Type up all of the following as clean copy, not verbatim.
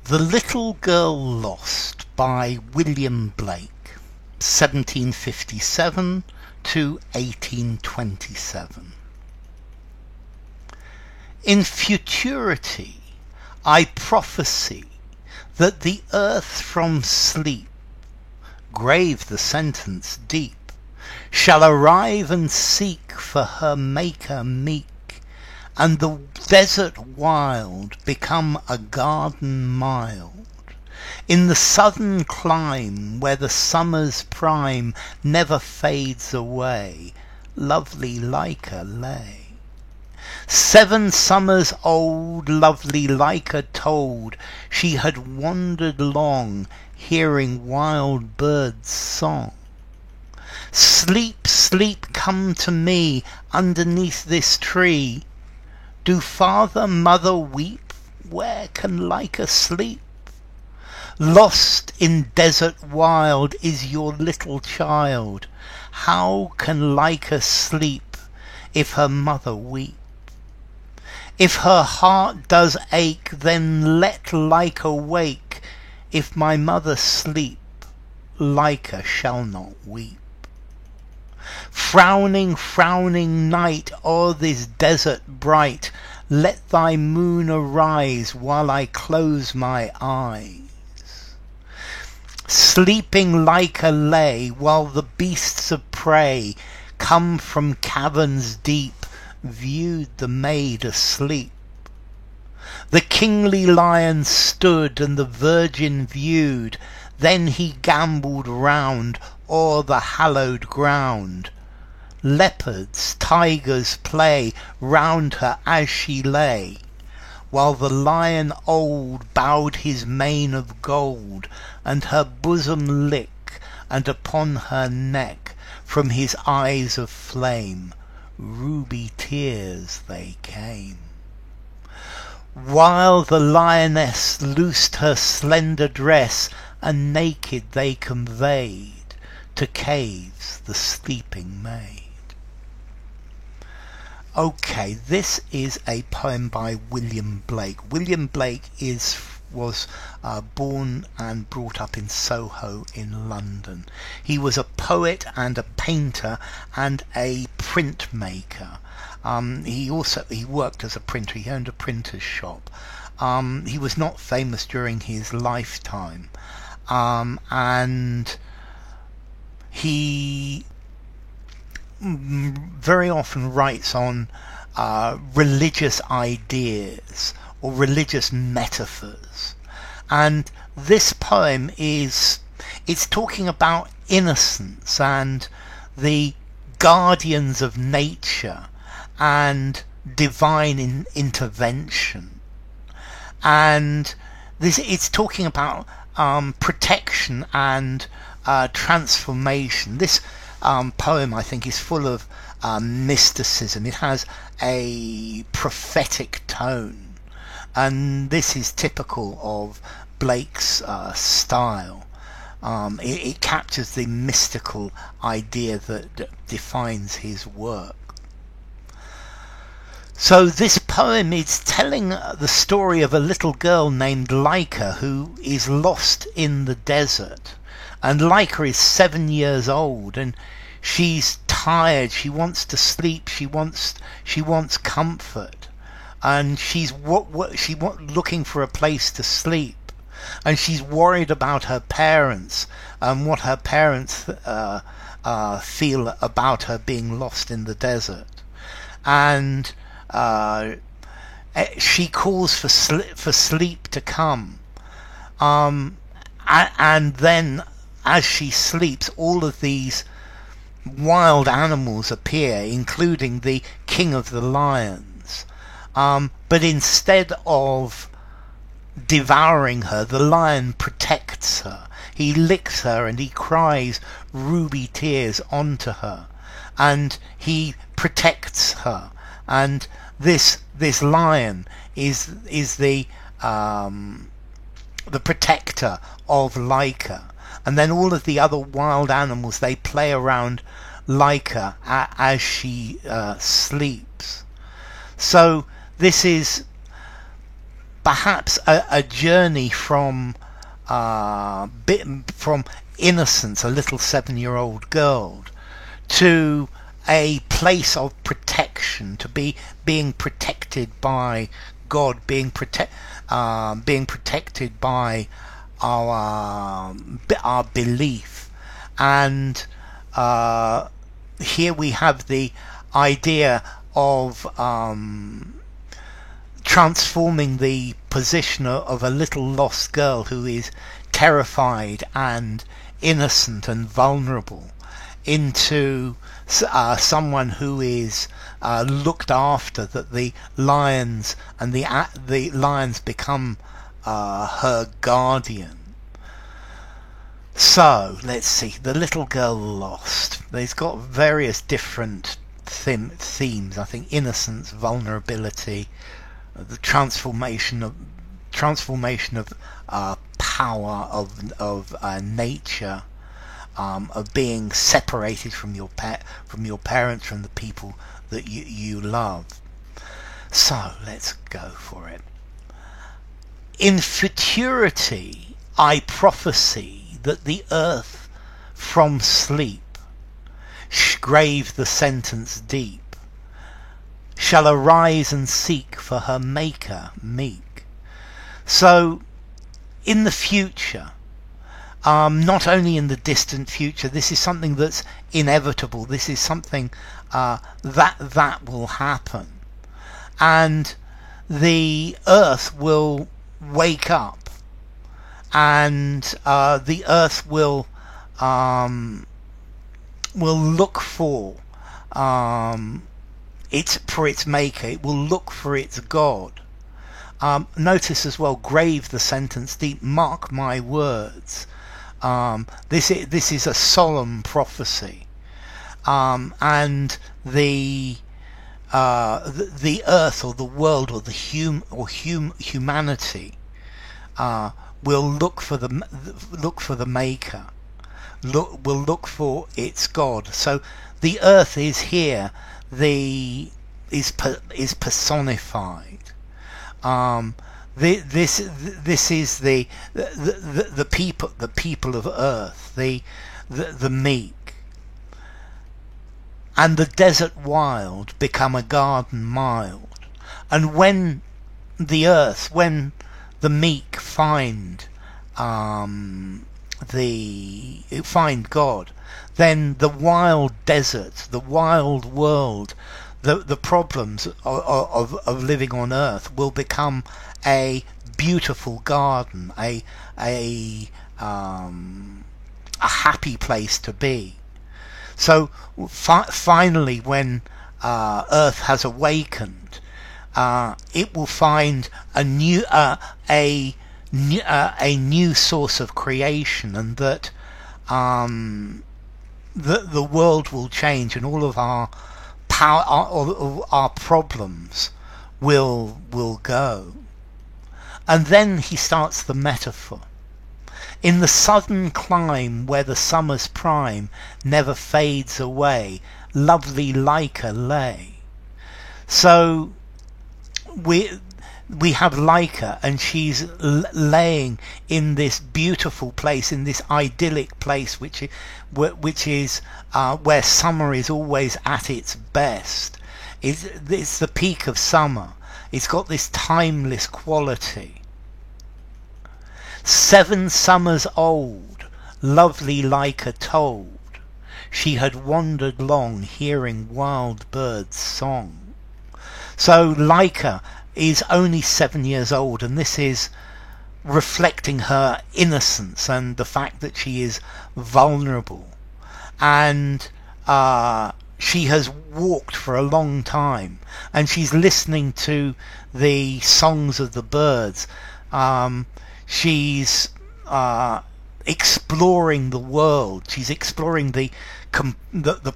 The Little Girl Lost by William Blake, 1757 to 1827. In futurity I prophesy that the earth from sleep, grave the sentence deep, shall arrive and seek for her Maker meek, and the desert wild become a garden mild. In the southern clime, where the summer's prime never fades away, lovely Lyca lay. 7 summers old, lovely Lyca told she had wandered long, hearing wild birds' song. Sleep, sleep, come to me underneath this tree. Do father, mother weep? Where can Lyca sleep? Lost in desert wild is your little child. How can Lyca sleep if her mother weep? If her heart does ache, then let Lyca wake. If my mother sleep, Lyca shall not weep. Frowning, frowning night, o'er this desert bright, let thy moon arise while I close my eyes. Sleeping Lyca lay, while the beasts of prey, come from caverns deep, viewed the maid asleep. The kingly lion stood, and the virgin viewed, then he gambolled round o'er the hallowed ground. Leopards, tigers play round her as she lay, while the lion old bowed his mane of gold, and her bosom lick, and upon her neck from his eyes of flame ruby tears they came. While the lioness loosed her slender dress, and naked they conveyed to caves the sleeping maid. Okay, this is a poem by William Blake. William Blake was born and brought up in Soho in London. He was a poet and a painter and a printmaker. He worked as a printer. He owned a printer's shop. He was not famous during his lifetime, and he very often writes on religious ideas or religious metaphors. And this poem it's talking about innocence and the guardians of nature and divine intervention. And it's talking about protection and transformation. This poem, I think, is full of mysticism. It has a prophetic tone, and this is typical of Blake's style. It captures the mystical idea that defines his work. So this poem is telling the story of a little girl named Lyca who is lost in the desert. And Lyca is 7 years old, and she's tired. She wants to sleep. She wants comfort, and she's looking for a place to sleep. And she's worried about her parents and what her parents feel about her being lost in the desert. And she calls for sleep to come. And then, as she sleeps, all of these wild animals appear, including the king of the lions. But instead of devouring her, the lion protects her. He licks her and he cries ruby tears onto her, and he protects her. And this lion is the protector of Lyca. And then all of the other wild animals, they play around Lyca as she sleeps. So this is perhaps a journey from from innocence, a little 7-year-old girl, to a place of protection, to being protected by God, being protected by our belief. And here we have the idea of transforming the position of a little lost girl who is terrified and innocent and vulnerable into someone who is looked after, that the lions and the lions become her guardian. So let's see, the little girl lost. There's got various different themes. I think innocence, vulnerability, the transformation of power of nature, of being separated from your parents, from the people that you love. So let's go for it. In futurity I prophesy that the earth from sleep, grave the sentence deep, shall arise and seek for her maker meek. So in the future, not only in the distant future, this is something that's inevitable. This is something that will happen, and the earth will wake up, and the earth will look for its maker. It will look for its God. Notice as well, grave the sentence deep, mark my words. This is a solemn prophecy, and the earth or the world or humanity will look for the maker, will look for its God. So the earth is here, is personified. This is the people of earth, the meek, and the desert wild become a garden mild. And when the meek find God, then the wild desert, the wild world, the problems of living on earth will become a beautiful garden, a happy place to be. So finally, when earth has awakened, it will find a new source of creation, and that the world will change, and all of our power, our problems will go. And then he starts the metaphor. In the southern clime where the summer's prime never fades away, lovely Lyca lay. So we have Lyca, and she's laying in this beautiful place, in this idyllic place, which is where summer is always at its best. It's the peak of summer. It's got this timeless quality. 7 summers old, lovely Lyca told, she had wandered long, hearing wild birds' song. So Lyca is only 7 years old, and this is reflecting her innocence and the fact that she is vulnerable, and she has walked for a long time, and she's listening to the songs of the birds. She's exploring the world. She's exploring the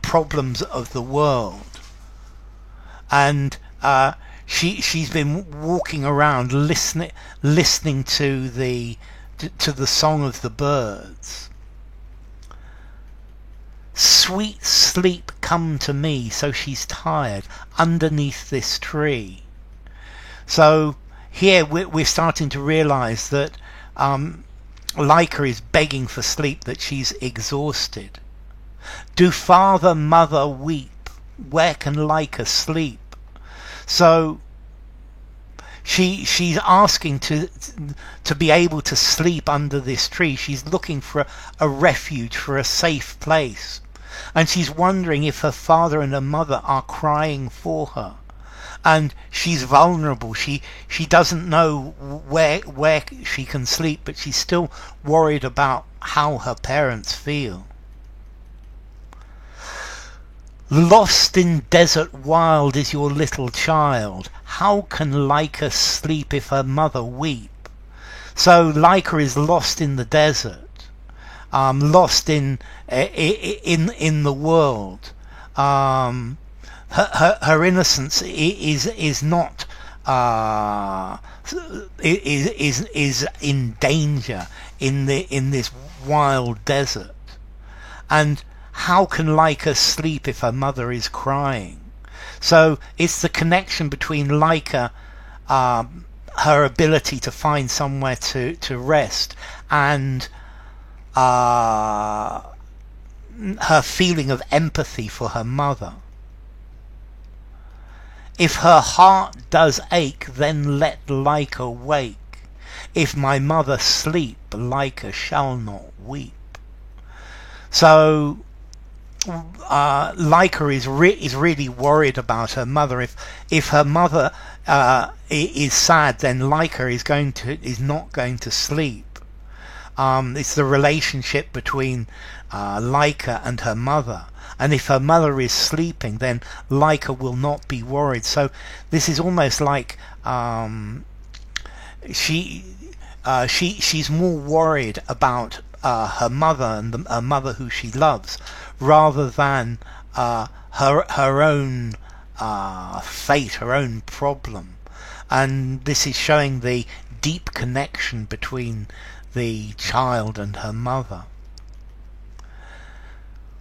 problems of the world, and she's been walking around listening to the song of the birds. Sweet sleep come to me, so she's tired underneath this tree. So here we're starting to realize that Laika is begging for sleep, that she's exhausted. Do father, mother weep? Where can Laika sleep? So she's asking to be able to sleep under this tree. She's looking for a refuge, for a safe place. And she's wondering if her father and her mother are crying for her. And she's vulnerable. She doesn't know where she can sleep, but she's still worried about how her parents feel. Lost in desert wild is your little child. How can Laika sleep if her mother weep? So Laika is lost in the desert, lost in the world. Her innocence is not is in danger in this wild desert. And how can Laika sleep if her mother is crying? So it's the connection between Laika, her ability to find somewhere to rest, and her feeling of empathy for her mother. If her heart does ache, then let Laika wake. If my mother sleep, Laika shall not weep. So Laika is really worried about her mother. If her mother is sad, then Laika is not going to sleep. It's the relationship between Laika and her mother. And if her mother is sleeping, then Laika will not be worried. So this is almost like she's more worried about her mother and her mother who she loves, rather than her own fate, her own problem. And this is showing the deep connection between the child and her mother.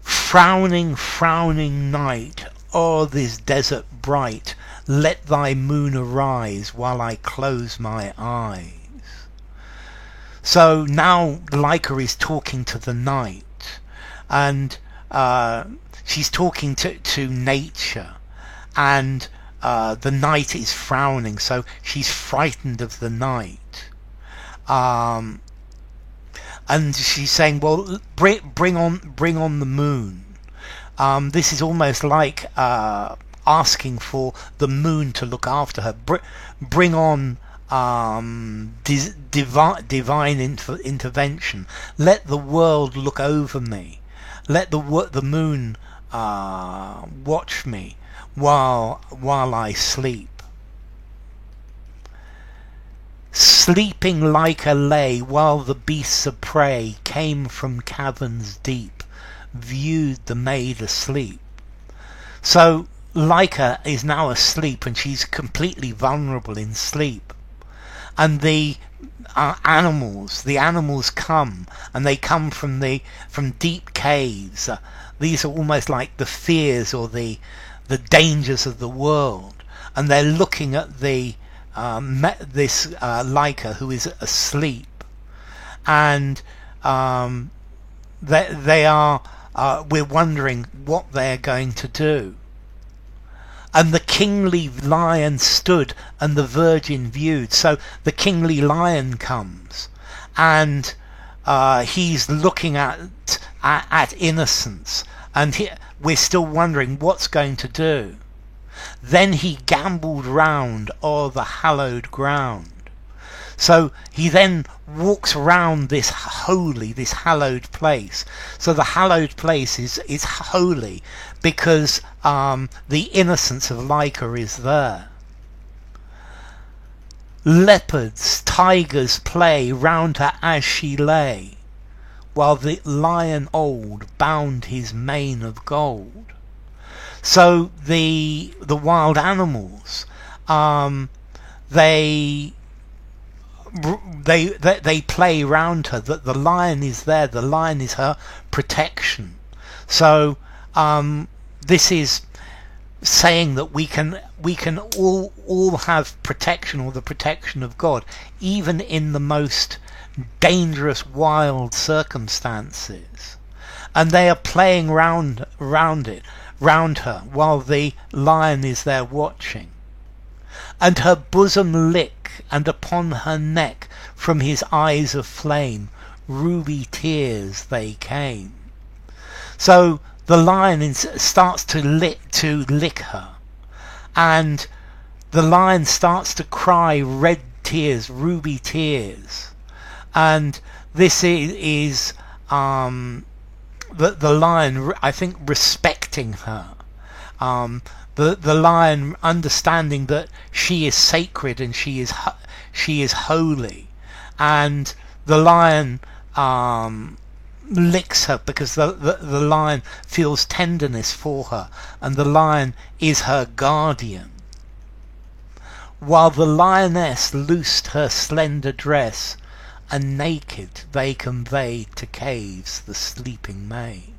Frowning, frowning night, o'er this desert bright, let thy moon arise while I close my eyes. So now Laika is talking to the night, and she's talking to nature, and the night is frowning, so she's frightened of the night. And she's saying, well, bring on the moon. This is almost like asking for the moon to look after her. Bring on divine intervention. Let the world look over me. Let the moon watch me while I sleep. Sleeping Laika lay while the beasts of prey came from caverns deep, viewed the maid asleep. So Laika is now asleep, and she's completely vulnerable in sleep. And the animals come, and they come from deep caves. These are almost like the fears or the dangers of the world, and they're looking at this Laika who is asleep, and they are we're wondering what they're going to do. And the kingly lion stood, and the virgin viewed. So the kingly lion comes, and he's looking at innocence, and we're still wondering what's going to do. Then he gambolled round o'er the hallowed ground. So he then walks round this hallowed place. So the hallowed place is holy because the innocence of Laika is there. Leopards, tigers play round her as she lay, while the lion old bound his mane of gold. So the wild animals, they play round her. That the lion is there. The lion is her protection. So this is saying that we can all have protection, or the protection of God, even in the most dangerous, wild circumstances. And they are playing round her, while the lion is there watching. And her bosom lick, and upon her neck from his eyes of flame ruby tears they came. So the lion starts to lick her, and the lion starts to cry red tears, ruby tears. And this is the lion, I think, respecting her. The lion understanding that she is sacred and she is holy, and the lion licks her because the lion feels tenderness for her, and the lion is her guardian. While the lioness loosed her slender dress, and naked they conveyed to caves the sleeping maid.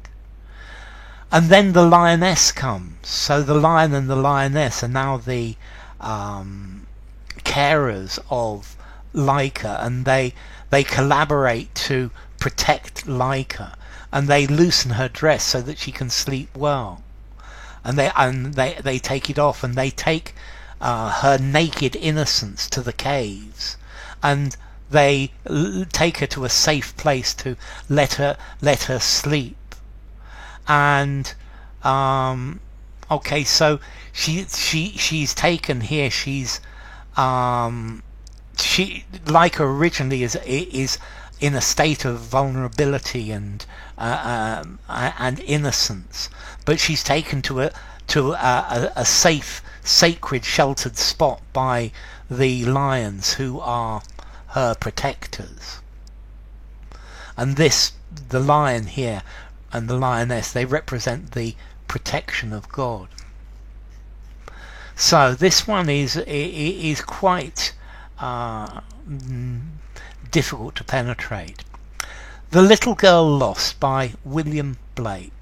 And then the lioness comes. So the lion and the lioness are now the carers of Laika, and they collaborate to protect Laika, and they loosen her dress so that she can sleep well. And they take it off, and they take her naked innocence to the caves, and they take her to a safe place to let her sleep. And okay, so she's taken here. She's Laika originally is in a state of vulnerability and innocence, but she's taken to a safe, sacred, sheltered spot by the lions, who are her protectors. And the lion here and the lioness, they represent the protection of God. So this one is quite difficult to penetrate. The Little Girl Lost by William Blake.